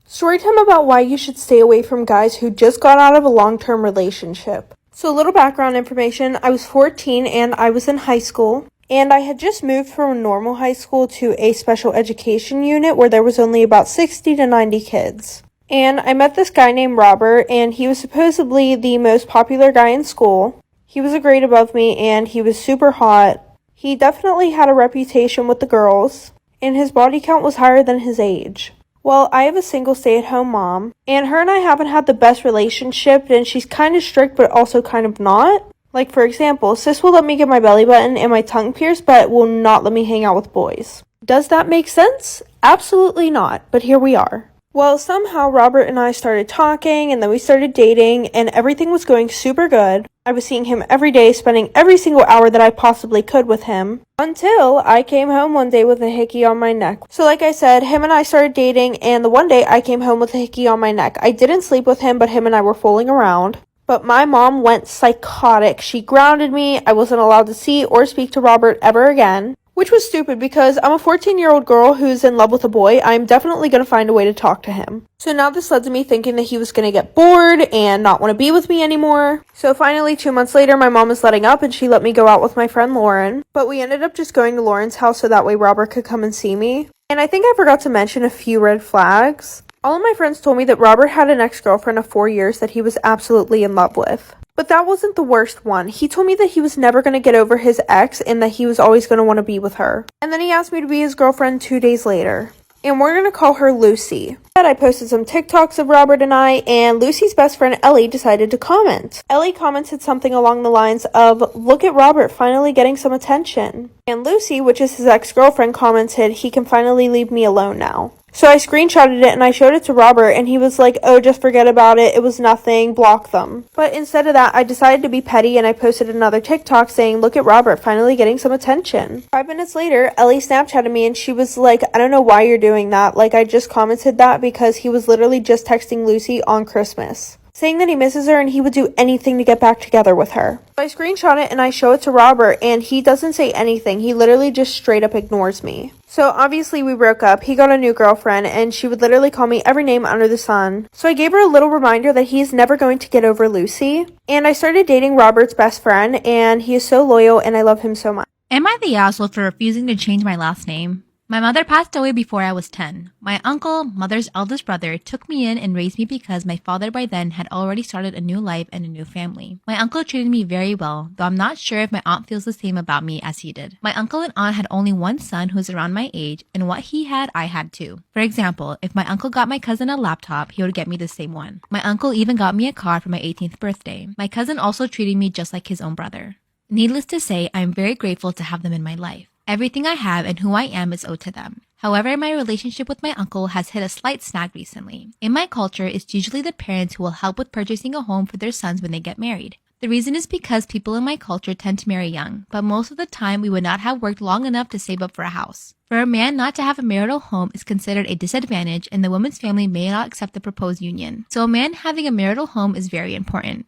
Storytime about why you should stay away from guys who just got out of a long-term relationship. So a little background information, I was 14 and I was in high school. And I had just moved from a normal high school to a special education unit where there was only about 60 to 90 kids. And I met this guy named Robert, and he was supposedly the most popular guy in school. He was a grade above me and he was super hot. He definitely had a reputation with the girls, and his body count was higher than his age. Well, I have a single stay-at-home mom, and her and I haven't had the best relationship, and she's kind of strict but also kind of not. Like, for example, sis will let me get my belly button and my tongue pierced, but will not let me hang out with boys. Does that make sense? Absolutely not, but here we are. Well, somehow Robert and I started talking, and then we started dating, and everything was going super good. I was seeing him every day, spending every single hour that I possibly could with him, until I came home one day with a hickey on my neck. So like I said, him and I started dating, and the one day I came home with a hickey on my neck. I didn't sleep with him, but him and I were fooling around. But my mom went psychotic. She grounded me. I wasn't allowed to see or speak to Robert ever again. Which was stupid because I'm a 14-year-old girl who's in love with a boy. I'm definitely going to find a way to talk to him. So now this led to me thinking that he was going to get bored and not want to be with me anymore. So finally, 2 months later, my mom was letting up and she let me go out with my friend Lauren. But we ended up just going to Lauren's house so that way Robert could come and see me. And I think I forgot to mention a few red flags. All of my friends told me that Robert had an ex-girlfriend of 4 years that he was absolutely in love with. But that wasn't the worst one. He told me that he was never going to get over his ex and that he was always going to want to be with her. And then he asked me to be his girlfriend 2 days later. And we're going to call her Lucy. I posted some TikToks of Robert and I, and Lucy's best friend Ellie decided to comment. Ellie commented something along the lines of, "Look at Robert finally getting some attention." And Lucy, which is his ex-girlfriend, commented, "He can finally leave me alone now." So I screenshotted it and I showed it to Robert, and he was like, "Oh, just forget about it. It was nothing. Block them." But instead of that, I decided to be petty and I posted another TikTok saying, "Look at Robert finally getting some attention." 5 minutes later, Ellie Snapchatted me and she was like, "I don't know why you're doing that. Like, I just commented that because he was literally just texting Lucy on Christmas, saying that he misses her and he would do anything to get back together with her." So I screenshot it and I show it to Robert, and he doesn't say anything. He literally just straight up ignores me. So obviously we broke up. He got a new girlfriend and she would literally call me every name under the sun. So I gave her a little reminder that he's never going to get over Lucy. And I started dating Robert's best friend, and he is so loyal and I love him so much. Am I the asshole for refusing to change my last name? My mother passed away before I was 10. My uncle, mother's eldest brother, took me in and raised me because my father by then had already started a new life and a new family. My uncle treated me very well, though I'm not sure if my aunt feels the same about me as he did. My uncle and aunt had only one son who was around my age, and what he had, I had too. For example, if my uncle got my cousin a laptop, he would get me the same one. My uncle even got me a car for my 18th birthday. My cousin also treated me just like his own brother. Needless to say, I am very grateful to have them in my life. Everything I have and who I am is owed to them. However, my relationship with my uncle has hit a slight snag recently. In my culture, it's usually the parents who will help with purchasing a home for their sons when they get married. The reason is because people in my culture tend to marry young, but most of the time we would not have worked long enough to save up for a house. For a man not to have a marital home is considered a disadvantage, and the woman's family may not accept the proposed union. So a man having a marital home is very important.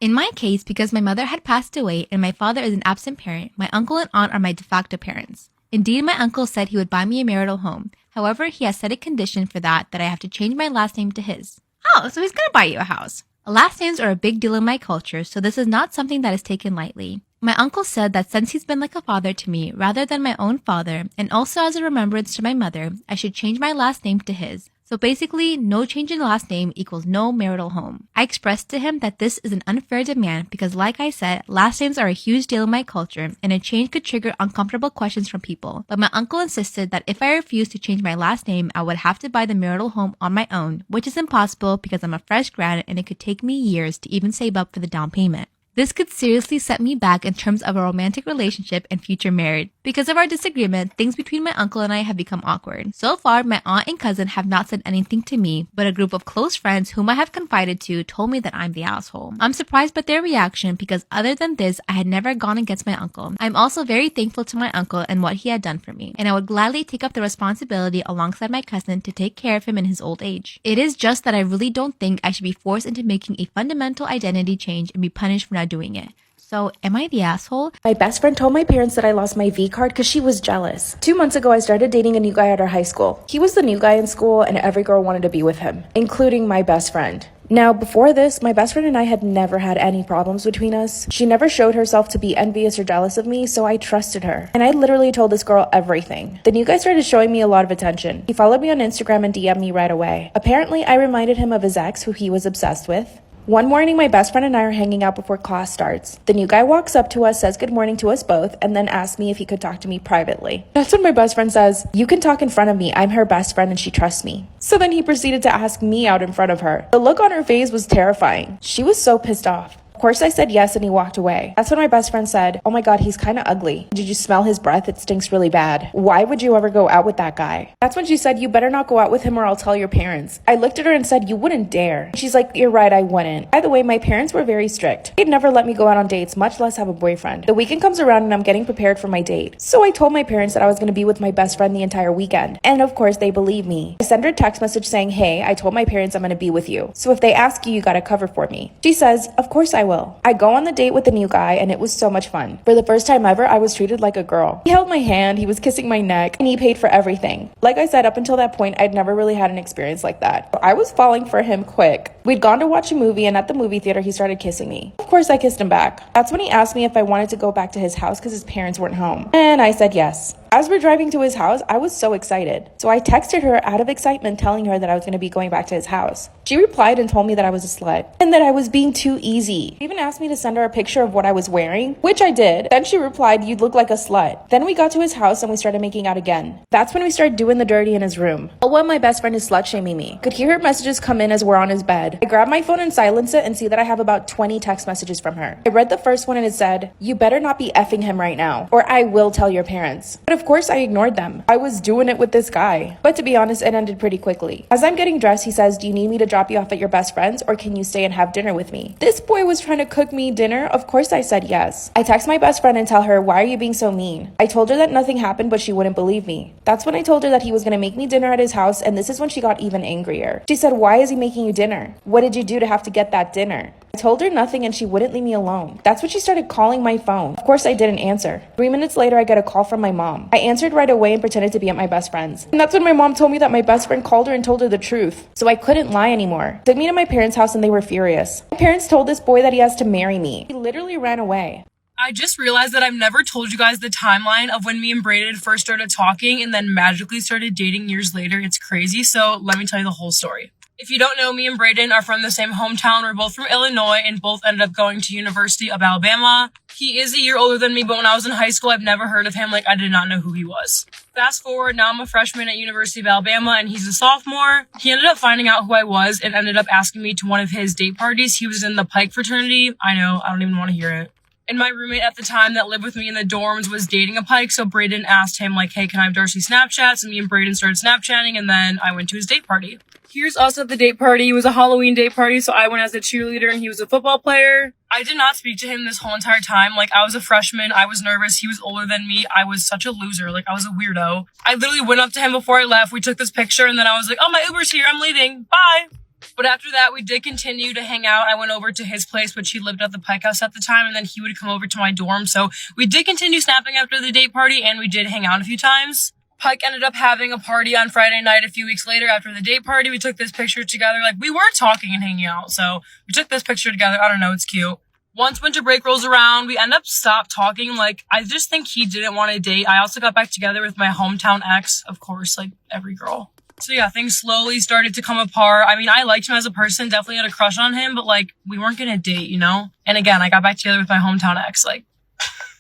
In my case, because my mother had passed away and my father is an absent parent, my uncle and aunt are my de facto parents. Indeed, my uncle said he would buy me a marital home. However, he has set a condition for that I have to change my last name to his. Oh, so he's gonna buy you a house. Last names are a big deal in my culture, so this is not something that is taken lightly. My uncle said that since he's been like a father to me rather than my own father, and also as a remembrance to my mother, I should change my last name to his. So basically, no change in last name equals no marital home. I expressed to him that this is an unfair demand because, like I said, last names are a huge deal in my culture and a change could trigger uncomfortable questions from people. But my uncle insisted that if I refused to change my last name, I would have to buy the marital home on my own, which is impossible because I'm a fresh grad and it could take me years to even save up for the down payment. This could seriously set me back in terms of a romantic relationship and future marriage. Because of our disagreement, things between my uncle and I have become awkward. So far, my aunt and cousin have not said anything to me, but a group of close friends whom I have confided to told me that I'm the asshole. I'm surprised by their reaction because other than this, I had never gone against my uncle. I'm also very thankful to my uncle and what he had done for me, and I would gladly take up the responsibility alongside my cousin to take care of him in his old age. It is just that I really don't think I should be forced into making a fundamental identity change and be punished for not doing it. So, am I the asshole? My best friend told my parents that I lost my V card because she was jealous. 2 months ago, I started dating a new guy at our high school. He was the new guy in school and every girl wanted to be with him, including my best friend. Now, before this, my best friend and I had never had any problems between us. She never showed herself to be envious or jealous of me, so I trusted her. And I literally told this girl everything. The new guy started showing me a lot of attention. He followed me on Instagram and DM'd me right away. Apparently, I reminded him of his ex, who he was obsessed with. One morning, my best friend and I are hanging out before class starts. The new guy walks up to us, says good morning to us both, and then asks me if he could talk to me privately. That's when my best friend says, "You can talk in front of me. I'm her best friend and she trusts me." So then he proceeded to ask me out in front of her. The look on her face was terrifying. She was so pissed off. Of course, I said yes and he walked away. That's when my best friend said, "Oh my god, he's kind of ugly. Did you smell his breath? It stinks really bad. Why would you ever go out with that guy?" That's when she said, "You better not go out with him or I'll tell your parents." I looked at her and said, "You wouldn't dare." She's like, "You're right, I wouldn't." By the way, my parents were very strict. They'd never let me go out on dates, much less have a boyfriend. The weekend comes around and I'm getting prepared for my date. So I told my parents that I was going to be with my best friend the entire weekend. And of course, they believe me. I sent her a text message saying, "Hey, I told my parents I'm going to be with you. So if they ask you, you got to cover for me." She says, "Of course I will." I go on the date with the new guy and it was so much fun. For the first time ever, I was treated like a girl. He held my hand, he was kissing my neck, and he paid for everything. Like I said, up until that point, I'd never really had an experience like that. I was falling for him quick. We'd gone to watch a movie and at the movie theater, he started kissing me. Of course, I kissed him back. That's when he asked me if I wanted to go back to his house because his parents weren't home. And I said yes. As we're driving to his house, I was so excited. So I texted her out of excitement telling her that I was going to be going back to his house. She replied and told me that I was a slut and that I was being too easy. She even asked me to send her a picture of what I was wearing, which I did. Then she replied, "You'd look like a slut." Then we got to his house and we started making out again. That's when we started doing the dirty in his room. All while my best friend is slut shaming me. Could hear her messages come in as we're on his bed. I grab my phone and silence it and see that I have about 20 text messages from her. I read the first one and it said, "You better not be effing him right now, or I will tell your parents." But of course I ignored them. I was doing it with this guy. But to be honest, it ended pretty quickly. As I'm getting dressed, he says, "Do you need me to drop you off at your best friend's or can you stay and have dinner with me?" This boy was trying to cook me dinner. Of course I said yes. I text my best friend and tell her, "Why are you being so mean?" I told her that nothing happened, but she wouldn't believe me. That's when I told her that he was going to make me dinner at his house, and this is when she got even angrier. She said, "Why is he making you dinner? What did you do to have to get that dinner?" I told her nothing and she wouldn't leave me alone. That's when she started calling my phone. Of course I didn't answer. 3 minutes later, I get a call from my mom. I answered right away and pretended to be at my best friend's. And that's when my mom told me that my best friend called her and told her the truth. So I couldn't lie anymore. Took me to my parents' house and they were furious. My parents told this boy that he has to marry me. He literally ran away. I just realized that I've never told you guys the timeline of when me and Brayden first started talking and then magically started dating years later. It's crazy, so let me tell you the whole story. If you don't know, me and Brayden are from the same hometown. We're both from Illinois and both ended up going to University of Alabama. He is a year older than me, but when I was in high school, I've never heard of him. I did not know who he was. Fast forward, now I'm a freshman at University of Alabama and he's a sophomore. He ended up finding out who I was and ended up asking me to one of his date parties. He was in the Pike fraternity. I know, I don't even want to hear it. And my roommate at the time that lived with me in the dorms was dating a Pike, so Brayden asked him, hey, can I have Darcy Snapchats? And me and Brayden started Snapchatting, and then I went to his date party. Here's us at the date party. It was a Halloween date party, so I went as a cheerleader, and he was a football player. I did not speak to him this whole entire time. I was a freshman. I was nervous. He was older than me. I was such a loser. I was a weirdo. I literally went up to him before I left. We took this picture, and then I was like, oh, my Uber's here. I'm leaving. Bye. But after that, we did continue to hang out. I went over to his place, which he lived at the Pike House at the time, and then he would come over to my dorm. So we did continue snapping after the date party, and we did hang out a few times. Pike ended up having a party on Friday night a few weeks later after the date party. We took this picture together. We were talking and hanging out, so we took this picture together. I don't know, it's cute. Once winter break rolls around, we end up stopped talking. I just think he didn't want to date. I also got back together with my hometown ex, of course, every girl. So yeah, things slowly started to come apart. I mean, I liked him as a person, definitely had a crush on him, but we weren't gonna date, you know? And again, I got back together with my hometown ex,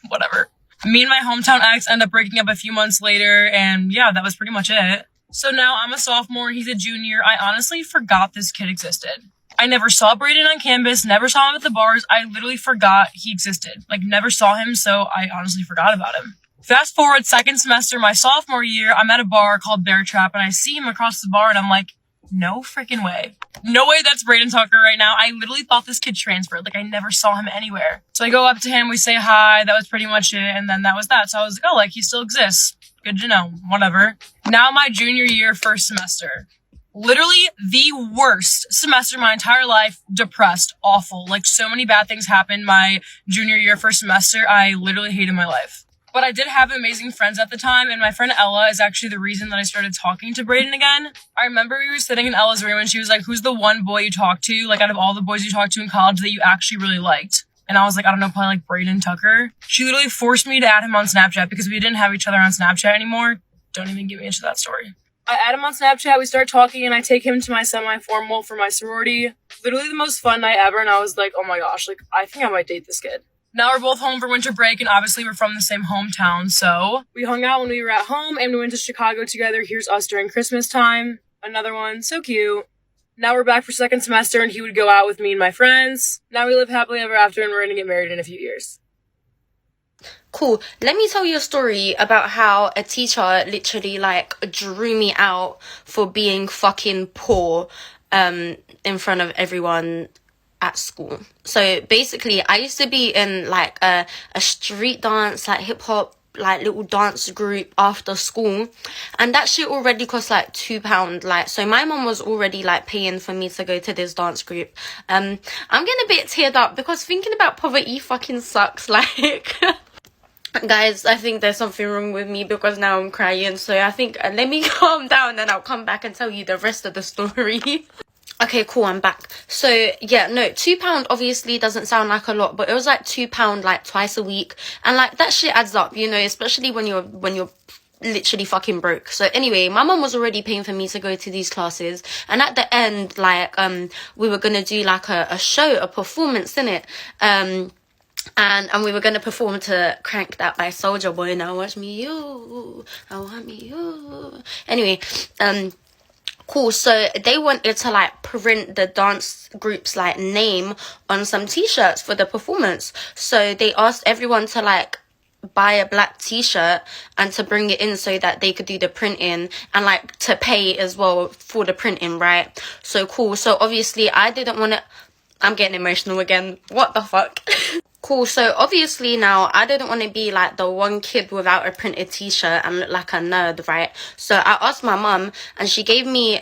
whatever. Me and my hometown ex ended up breaking up a few months later, and yeah, that was pretty much it. So now I'm a sophomore, he's a junior. I honestly forgot this kid existed. I never saw Brayden on campus, never saw him at the bars. I literally forgot he existed. Never saw him, so I honestly forgot about him. Fast forward second semester, my sophomore year, I'm at a bar called Bear Trap, and I see him across the bar, and I'm like, no freaking way. No way that's Brayden Tucker right now. I literally thought this kid transferred. I never saw him anywhere. So I go up to him, we say hi, that was pretty much it, and then that was that. So I was like, oh, he still exists. Good to know. Whatever. Now my junior year, first semester. Literally the worst semester of my entire life. Depressed, awful. Like, so many bad things happened my junior year, first semester. I literally hated my life. But I did have amazing friends at the time, and my friend Ella is actually the reason that I started talking to Brayden again. I remember we were sitting in Ella's room and she was like, who's the one boy you talked to, like out of all the boys you talked to in college, that you actually really liked? And I was like, I don't know, probably like Brayden Tucker. She literally forced me to add him on Snapchat because we didn't have each other on Snapchat anymore. Don't even get me into that story. I add him on Snapchat, we start talking, and I take him to my semi-formal for my sorority. Literally the most fun night ever, and I was like, oh my gosh, like, I think I might date this kid. Now we're both home for winter break, and obviously we're from the same hometown, so we hung out when we were at home, and we went to Chicago together. Here's us during Christmas time. Another one, so cute. Now we're back for second semester, and he would go out with me and my friends. Now we live happily ever after, and we're gonna get married in a few years. Cool. Let me tell you a story about how a teacher literally, like, drew me out for being fucking poor, in front of everyone at school. So basically, I used to be in like a street dance, like hip hop, like little dance group after school, and that shit already cost like £2. Like, so my mom was already like paying for me to go to this dance group. I'm getting a bit teared up because thinking about poverty fucking sucks. Like, guys, I think there's something wrong with me because now I'm crying. So I think let me calm down and I'll come back and tell you the rest of the story. Okay, cool, I'm back. So, yeah, no, £2 obviously doesn't sound like a lot, but it was like £2 like twice a week. And like, that shit adds up, you know, especially when you're literally fucking broke. So anyway, my mom was already paying for me to go to these classes. And at the end, like, we were gonna do like a show, a performance, innit? And we were gonna perform to Crank That by Soulja Boy. Now watch me, you, I want me, you. Anyway, cool, so they wanted to like print the dance group's like name on some t-shirts for the performance. So they asked everyone to like buy a black t-shirt and to bring it in so that they could do the printing and like to pay as well for the printing, right? So cool. So obviously I didn't want to, I'm getting emotional again, what the fuck. Cool, so obviously now I didn't want to be like the one kid without a printed t-shirt and look like a nerd, right? So I asked my mum and she gave me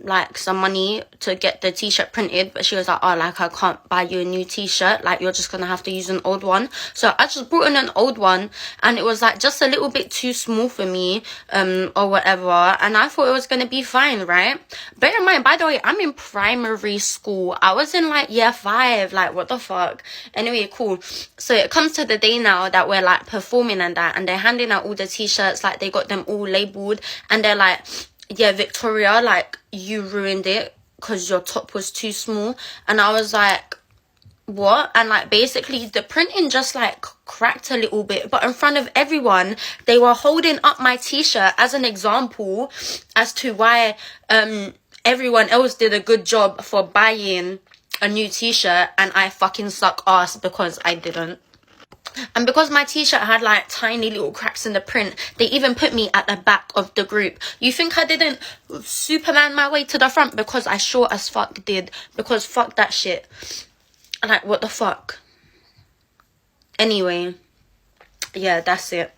like some money to get the t-shirt printed, but she was like, oh, like I can't buy you a new t-shirt, like you're just gonna have to use an old one. So I just brought in an old one and it was like just a little bit too small for me or whatever, and I thought it was gonna be fine, right? Bear in mind, by the way, I'm in primary school. I was in like year 5, like what the fuck. Anyway, cool. So it comes to the day now that we're like performing and that, and they're handing out all the t-shirts, like they got them all labeled, and they're like, yeah, Victoria, like you ruined it because your top was too small. And I was like, what? And like basically the printing just like cracked a little bit, but in front of everyone they were holding up my t-shirt as an example as to why everyone else did a good job for buying a new t-shirt and I fucking suck ass because I didn't. And because my t-shirt had like tiny little cracks in the print, they even put me at the back of the group. You think I didn't Superman my way to the front? Because I sure as fuck did. Because fuck that shit. Like, what the fuck? Anyway, yeah, that's it.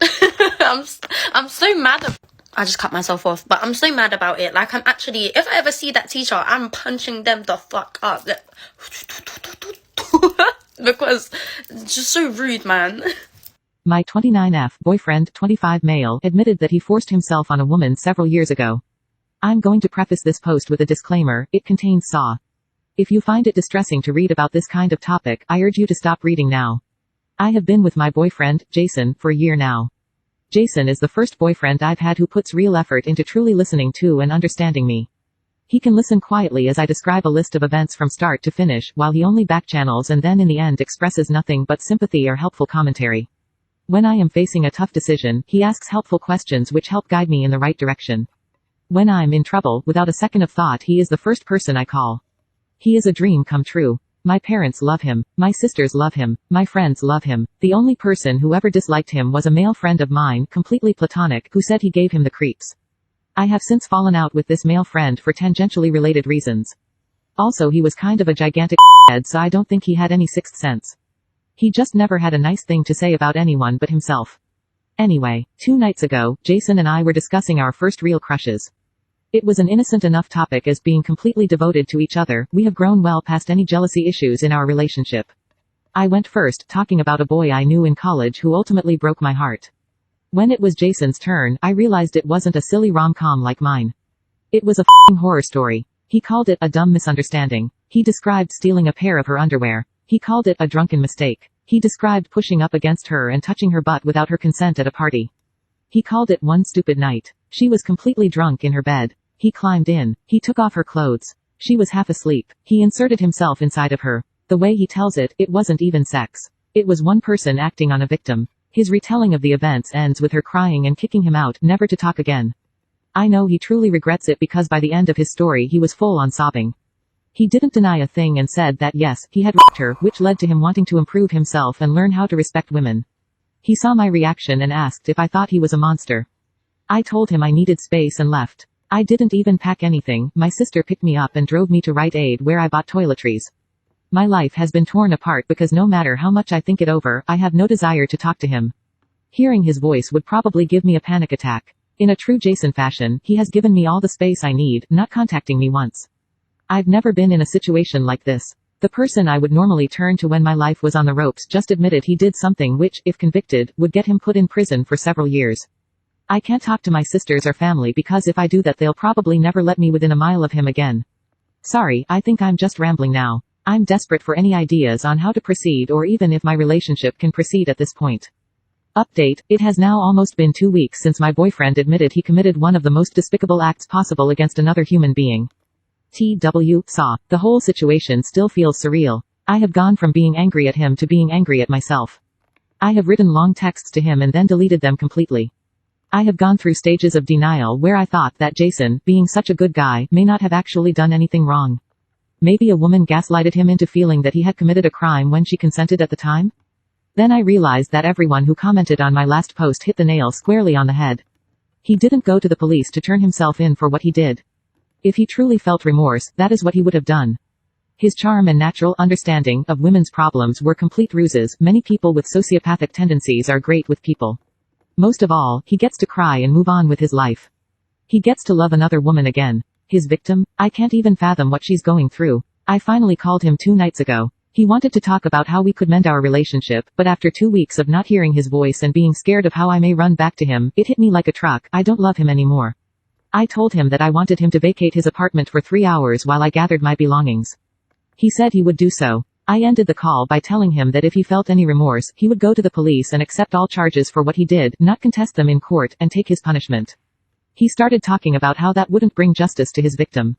I'm so mad. I just cut myself off, but I'm so mad about it. Like, I'm actually, if I ever see that teacher, I'm punching them the fuck up. Because it's just so rude, man. My 29F boyfriend, 25 male, admitted that he forced himself on a woman several years ago. I'm going to preface this post with a disclaimer, it contains SAW. If you find it distressing to read about this kind of topic, I urge you to stop reading now. I have been with my boyfriend, Jason, for a year now. Jason is the first boyfriend I've had who puts real effort into truly listening to and understanding me. He can listen quietly as I describe a list of events from start to finish, while he only backchannels and then in the end expresses nothing but sympathy or helpful commentary. When I am facing a tough decision, he asks helpful questions which help guide me in the right direction. When I'm in trouble, without a second of thought, he is the first person I call. He is a dream come true. My parents love him. My sisters love him. My friends love him. The only person who ever disliked him was a male friend of mine, completely platonic, who said he gave him the creeps. I have since fallen out with this male friend for tangentially related reasons. Also, he was kind of a gigantic head, so I don't think he had any sixth sense. He just never had a nice thing to say about anyone but himself. Anyway, 2 nights ago, Jason and I were discussing our first real crushes. It was an innocent enough topic as being completely devoted to each other. We have grown well past any jealousy issues in our relationship. I went first, talking about a boy I knew in college who ultimately broke my heart. When it was Jason's turn, I realized it wasn't a silly rom-com like mine. It was a f***ing horror story. He called it a dumb misunderstanding. He described stealing a pair of her underwear. He called it a drunken mistake. He described pushing up against her and touching her butt without her consent at a party. He called it one stupid night. She was completely drunk in her bed. He climbed in. He took off her clothes. She was half asleep. He inserted himself inside of her. The way he tells it, it wasn't even sex. It was one person acting on a victim. His retelling of the events ends with her crying and kicking him out, never to talk again. I know he truly regrets it because by the end of his story he was full on sobbing. He didn't deny a thing and said that yes, he had raped her, which led to him wanting to improve himself and learn how to respect women. He saw my reaction and asked if I thought he was a monster. I told him I needed space and left. I didn't even pack anything. My sister picked me up and drove me to Rite Aid where I bought toiletries. My life has been torn apart because no matter how much I think it over, I have no desire to talk to him. Hearing his voice would probably give me a panic attack. In a true Jason fashion, he has given me all the space I need, not contacting me once. I've never been in a situation like this. The person I would normally turn to when my life was on the ropes just admitted he did something which, if convicted, would get him put in prison for several years. I can't talk to my sisters or family because if I do that they'll probably never let me within a mile of him again. Sorry, I think I'm just rambling now. I'm desperate for any ideas on how to proceed or even if my relationship can proceed at this point. Update, it has now almost been 2 weeks since my boyfriend admitted he committed one of the most despicable acts possible against another human being. Saw. The whole situation still feels surreal. I have gone from being angry at him to being angry at myself. I have written long texts to him and then deleted them completely. I have gone through stages of denial where I thought that Jason, being such a good guy, may not have actually done anything wrong. Maybe a woman gaslighted him into feeling that he had committed a crime when she consented at the time? Then I realized that everyone who commented on my last post hit the nail squarely on the head. He didn't go to the police to turn himself in for what he did. If he truly felt remorse, that is what he would have done. His charm and natural understanding of women's problems were complete ruses. Many people with sociopathic tendencies are great with people. Most of all, he gets to cry and move on with his life. He gets to love another woman again. His victim? I can't even fathom what she's going through. I finally called him 2 nights ago. He wanted to talk about how we could mend our relationship, but after 2 weeks of not hearing his voice and being scared of how I may run back to him, it hit me like a truck. I don't love him anymore. I told him that I wanted him to vacate his apartment for 3 hours while I gathered my belongings. He said he would do so. I ended the call by telling him that if he felt any remorse, he would go to the police and accept all charges for what he did, not contest them in court, and take his punishment. He started talking about how that wouldn't bring justice to his victim.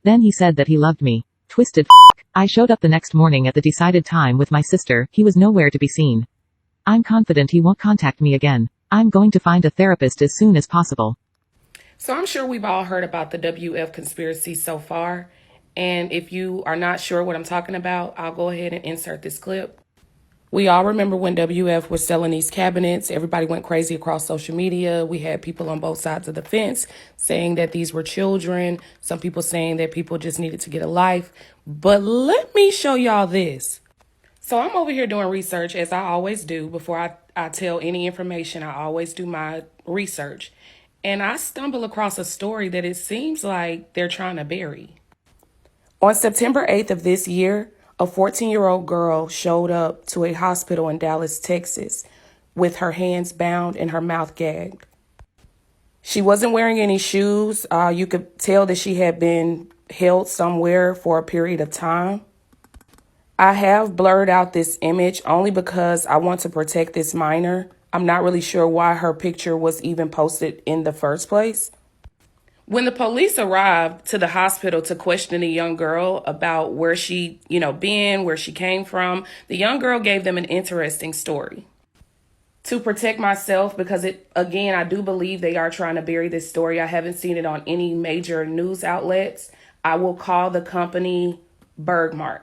Then he said that he loved me. Twisted f***. I showed up the next morning at the decided time with my sister. He was nowhere to be seen. I'm confident he won't contact me again. I'm going to find a therapist as soon as possible. So I'm sure we've all heard about the WF conspiracy so far. And if you are not sure what I'm talking about, I'll go ahead and insert this clip. We all remember when WF was selling these cabinets. Everybody went crazy across social media. We had people on both sides of the fence saying that these were children. Some people saying that people just needed to get a life. But let me show y'all this. So I'm over here doing research, as I always do. Before I tell any information, I always do my research. And I stumble across a story that it seems like they're trying to bury. On September 8th of this year, a 14-year-old girl showed up to a hospital in Dallas, Texas, with her hands bound and her mouth gagged. She wasn't wearing any shoes. You could tell that she had been held somewhere for a period of time. I have blurred out this image only because I want to protect this minor. I'm not really sure why her picture was even posted in the first place. When the police arrived to the hospital to question the young girl about where she, been, where she came from, the young girl gave them an interesting story. To protect myself, because I do believe they are trying to bury this story. I haven't seen it on any major news outlets. I will call the company Bergmart.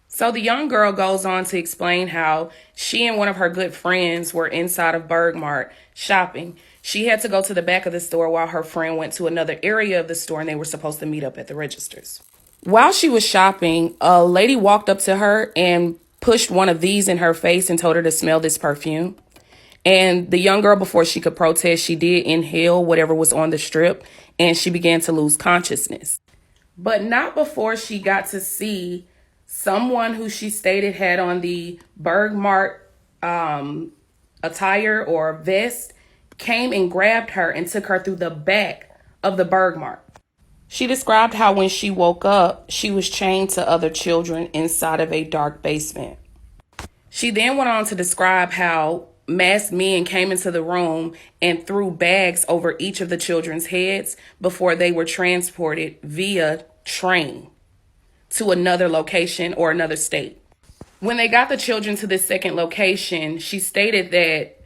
So the young girl goes on to explain how she and one of her good friends were inside of Bergmart shopping. She had to go to the back of the store while her friend went to another area of the store and they were supposed to meet up at the registers. While she was shopping, a lady walked up to her and pushed one of these in her face and told her to smell this perfume. And the young girl, before she could protest, she did inhale whatever was on the strip, and she began to lose consciousness. But not before she got to see someone who she stated had on the Bergmart attire or vest, came and grabbed her and took her through the back of the Bergmart. She described how when she woke up, she was chained to other children inside of a dark basement. She then went on to describe how masked men came into the room and threw bags over each of the children's heads before they were transported via train to another location or another state. When they got the children to this second location, she stated that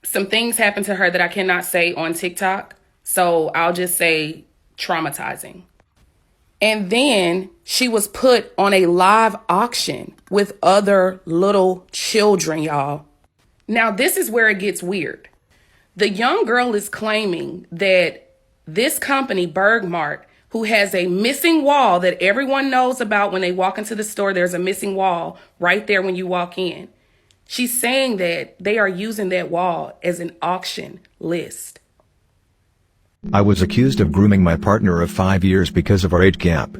some things happened to her that I cannot say on TikTok, so I'll just say traumatizing. And then she was put on a live auction with other little children, y'all. Now, this is where it gets weird. The young girl is claiming that this company, Bergmart, who has a missing wall that everyone knows about when they walk into the store, there's a missing wall right there when you walk in. She's saying that they are using that wall as an auction list. I was accused of grooming my partner of 5 years because of our age gap.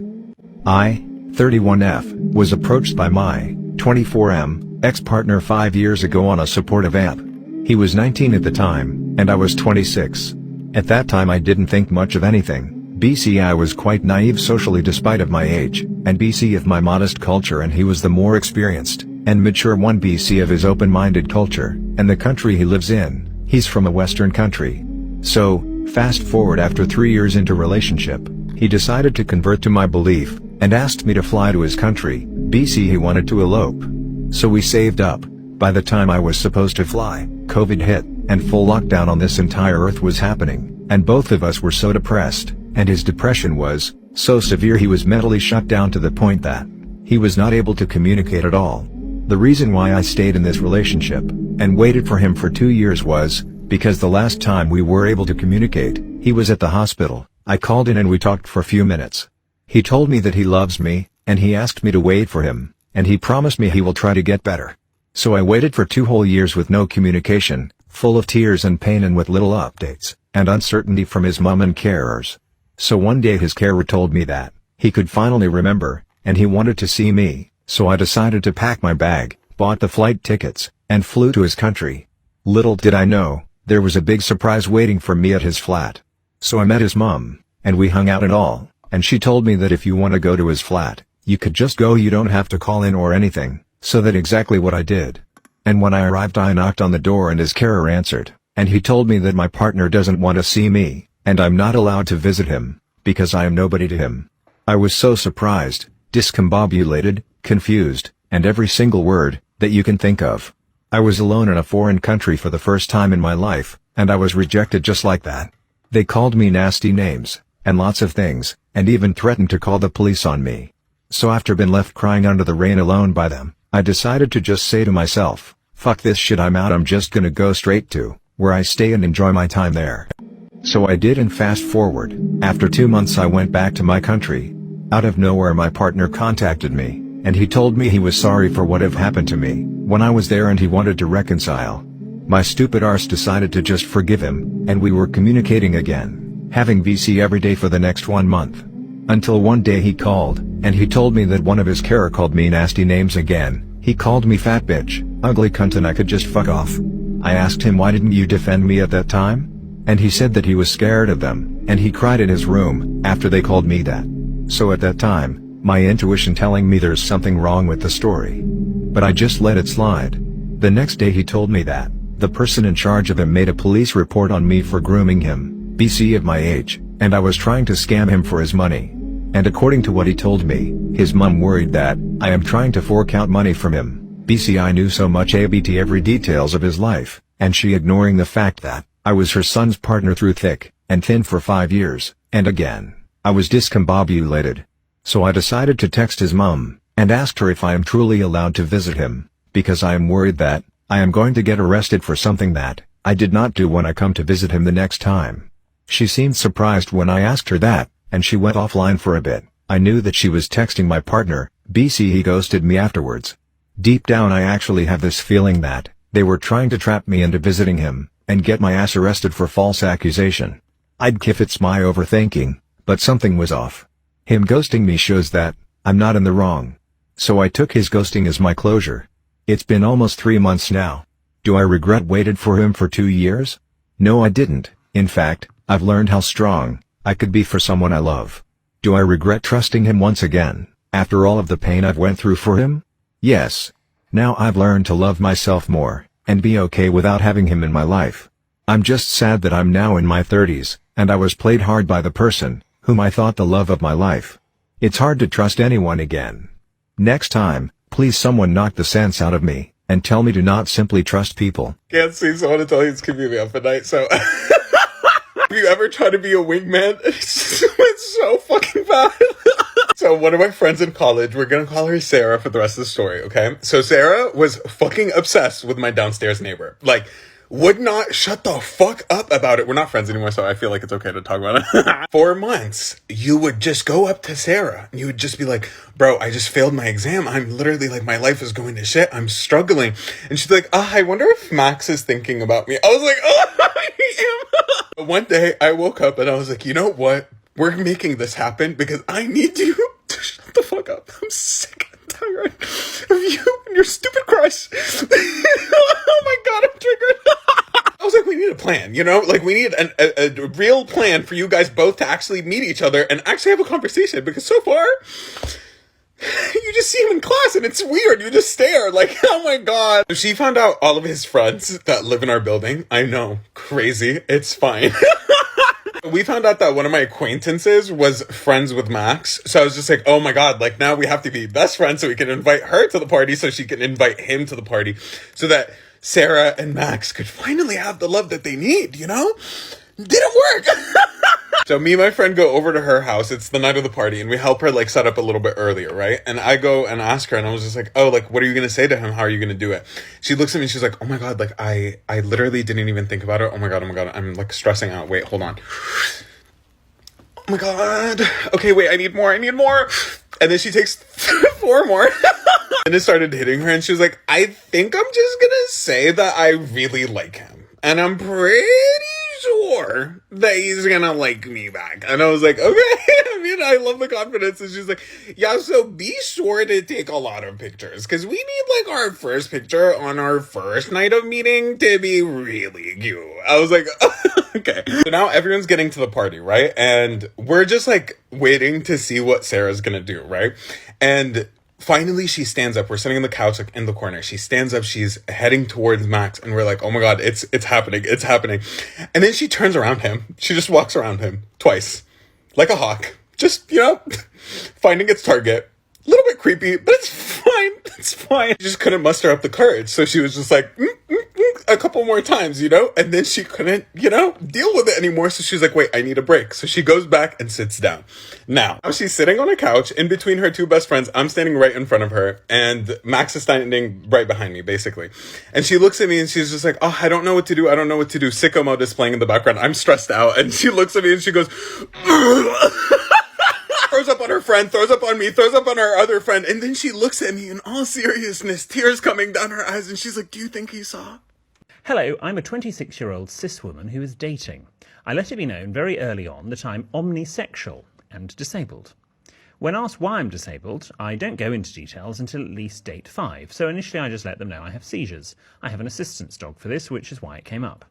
I, 31F, was approached by my 24M ex-partner 5 years ago on a supportive app. He was 19 at the time, and I was 26. At that time I didn't think much of anything. BC I was quite naive socially despite of my age, and BC of my modest culture, and he was the more experienced and mature one. BC of his open-minded culture, and the country he lives in. He's from a Western country. So, fast forward after 3 years into relationship, he decided to convert to my belief, and asked me to fly to his country. BC he wanted to elope. So we saved up. By the time I was supposed to fly, COVID hit, and full lockdown on this entire earth was happening, and both of us were so depressed, and his depression was so severe he was mentally shut down to the point that he was not able to communicate at all. The reason why I stayed in this relationship, and waited for him for 2 years was, because the last time we were able to communicate, he was at the hospital. I called in and we talked for a few minutes. He told me that he loves me, and he asked me to wait for him, and he promised me he will try to get better. So I waited for 2 whole years with no communication, full of tears and pain and with little updates, and uncertainty from his mom and carers. So one day his carer told me that he could finally remember, and he wanted to see me, so I decided to pack my bag, bought the flight tickets, and flew to his country. Little did I know, there was a big surprise waiting for me at his flat. So I met his mom, and we hung out and all, and she told me that if you want to go to his flat, you could just go, you don't have to call in or anything. So that's exactly what I did. And when I arrived I knocked on the door and his carer answered, and he told me that my partner doesn't want to see me, and I'm not allowed to visit him, because I am nobody to him. I was so surprised, discombobulated, confused, and every single word that you can think of. I was alone in a foreign country for the first time in my life, and I was rejected just like that. They called me nasty names, and lots of things, and even threatened to call the police on me. So after being left crying under the rain alone by them, I decided to just say to myself, fuck this shit, I'm out, I'm just gonna go straight to where I stay and enjoy my time there. So I did, and fast forward, after 2 months I went back to my country. Out of nowhere my partner contacted me, and he told me he was sorry for what had happened to me when I was there, and he wanted to reconcile. My stupid arse decided to just forgive him, and we were communicating again, having VC every day for the next 1 month. Until one day he called, and he told me that one of his carer called me nasty names again. He called me fat bitch, ugly cunt, and I could just fuck off. I asked him, why didn't you defend me at that time? And he said that he was scared of them, and he cried in his room after they called me that. So at that time, my intuition telling me there's something wrong with the story. But I just let it slide. The next day he told me that the person in charge of him made a police report on me for grooming him, BC of my age, and I was trying to scam him for his money. And according to what he told me, his mom worried that I am trying to fork out money from him. BC I knew so much ABT every details of his life, and she ignoring the fact that I was her son's partner through thick and thin for 5 years, and again, I was discombobulated. So I decided to text his mom, and asked her if I am truly allowed to visit him, because I am worried that I am going to get arrested for something that I did not do when I come to visit him the next time. She seemed surprised when I asked her that, and she went offline for a bit. I knew that she was texting my partner, BC he ghosted me afterwards. Deep down I actually have this feeling that They were trying to trap me into visiting him, and get my ass arrested for false accusation. I'd kiff it's my overthinking, but something was off. Him ghosting me shows that I'm not in the wrong. So I took his ghosting as my closure. It's been almost 3 months now. Do I regret waited for him for 2 years? No, I didn't. In fact, I've learned how strong I could be for someone I love. Do I regret trusting him once again, after all of the pain I've went through for him? Yes. Now I've learned to love myself more, and be okay without having him in my life. I'm just sad that I'm now in my 30s, and I was played hard by the person whom I thought the love of my life. It's hard to trust anyone again. Next time, please someone knock the sense out of me, and tell me to not simply trust people. Can't see, so I want to tell you it's keeping me up at night, so... Have you ever tried to be a wingman? It's so fucking bad. So one of my friends in college, we're gonna call her Sarah for the rest of the story, okay? So Sarah was fucking obsessed with my downstairs neighbor. Like, would not shut the fuck up about it. We're not friends anymore, so I feel like it's okay to talk about it. 4 months, you would just go up to Sarah, and you would just be like, bro, I just failed my exam. I'm literally like, my life is going to shit. I'm struggling. And she's like, I wonder if Max is thinking about me. I was like, I am. One day, I woke up, and I was like, you know what? We're making this happen because I need you to shut the fuck up. I'm sick and tired of you and your stupid crush. Oh my god, I'm triggered. I was like, we need a plan, you know? Like, we need a real plan for you guys both to actually meet each other and actually have a conversation, because so far, you just see him in class and it's weird. You just stare like, oh my god. She found out all of his friends that live in our building. I know, crazy. It's fine. We found out that one of my acquaintances was friends with Max. So I was just like, oh my god, like now we have to be best friends so we can invite her to the party so she can invite him to the party. So that Sarah and Max could finally have the love that they need, you know? Didn't work. So me and my friend go over to her house. It's the night of the party, and we help her like set up a little bit earlier, right? And I go and ask her, and I was just like, oh, like, what are you going to say to him? How are you going to do it? She looks at me and she's like, oh my god, like I literally didn't even think about it. Oh my god, I'm like stressing out. Wait, hold on. Oh my god. Okay, wait, I need more. And then she takes 4 more. And it started hitting her, and she was like, I think I'm just gonna say that I really like him. And I'm pretty sure that he's gonna like me back. And I was like, okay. I mean, I love the confidence. And she's like, yeah, so be sure to take a lot of pictures, because we need like our first picture on our first night of meeting to be really cute. I was like, okay. So now everyone's getting to the party, right? And we're just like waiting to see what Sarah's gonna do, right? And finally, she stands up. We're sitting on the couch, like in the corner. She stands up. She's heading towards Max, and we're like, "Oh my god, it's happening! It's happening!" And then she turns around him. She just walks around him twice, like a hawk, just finding its target. A little bit creepy, but it's fine. It's fine. She just couldn't muster up the courage, so she was just like a couple more times, and then she couldn't, deal with it anymore. So she's like, wait, I need a break. So she goes back and sits down. Now she's sitting on a couch in between her 2 best friends. I'm standing right in front of her, and Max is standing right behind me, basically. And she looks at me and she's just like, oh, I don't know what to do. Sicko mode is playing in the background. I'm stressed out. And she looks at me and she goes, throws up on her friend, throws up on me, throws up on her other friend. And then she looks at me in all seriousness, tears coming down her eyes. And she's like, do you think he saw? Hello, I'm a 26-year-old cis woman who is dating. I let it be known very early on that I'm omnisexual and disabled. When asked why I'm disabled, I don't go into details until at least date 5, so initially I just let them know I have seizures. I have an assistance dog for this, which is why it came up.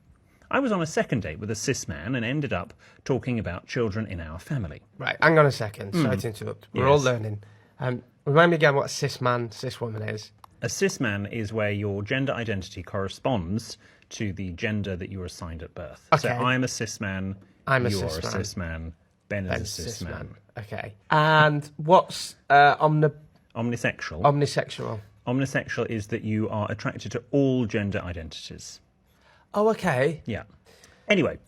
I was on a second date with a cis man and ended up talking about children in our family. Right, hang on a second, sorry to interrupt. We're all learning. Remind me again what a cis man, cis woman is. A cis man is where your gender identity corresponds to the gender that you were assigned at birth. Okay. So I'm a cis man, you're a cis man, Ben is a cis man. Okay. And what's omnisexual? Omnisexual. Omnisexual is that you are attracted to all gender identities. Oh, okay. Yeah. Anyway,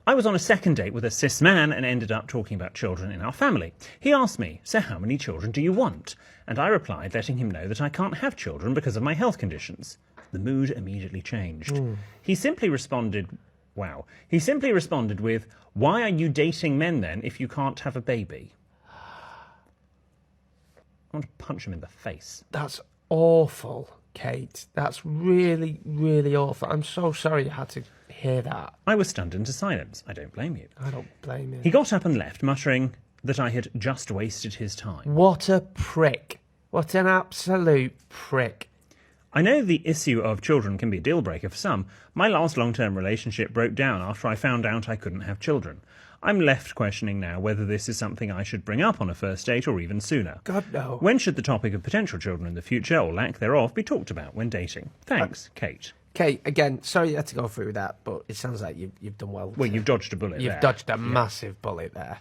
I was on a second date with a cis man and ended up talking about children in our family. He asked me, so how many children do you want? And I replied, letting him know that I can't have children because of my health conditions. The mood immediately changed. He simply responded with, why are you dating men then if you can't have a baby? I want to punch him in the face. That's awful, Kate. That's really, really awful. I'm so sorry you had to hear that. I was stunned into silence. I don't blame you. I don't blame you. He got up and left, muttering that I had just wasted his time. What a prick. What an absolute prick. I know the issue of children can be a deal breaker for some. My last long-term relationship broke down after I found out I couldn't have children. I'm left questioning now whether this is something I should bring up on a first date or even sooner. God, no. When should the topic of potential children in the future, or lack thereof, be talked about when dating? Thanks, Kate. Kate, again, sorry you had to go through that, but it sounds like you've done well. Well, you've dodged a bullet there. You've dodged a massive bullet there.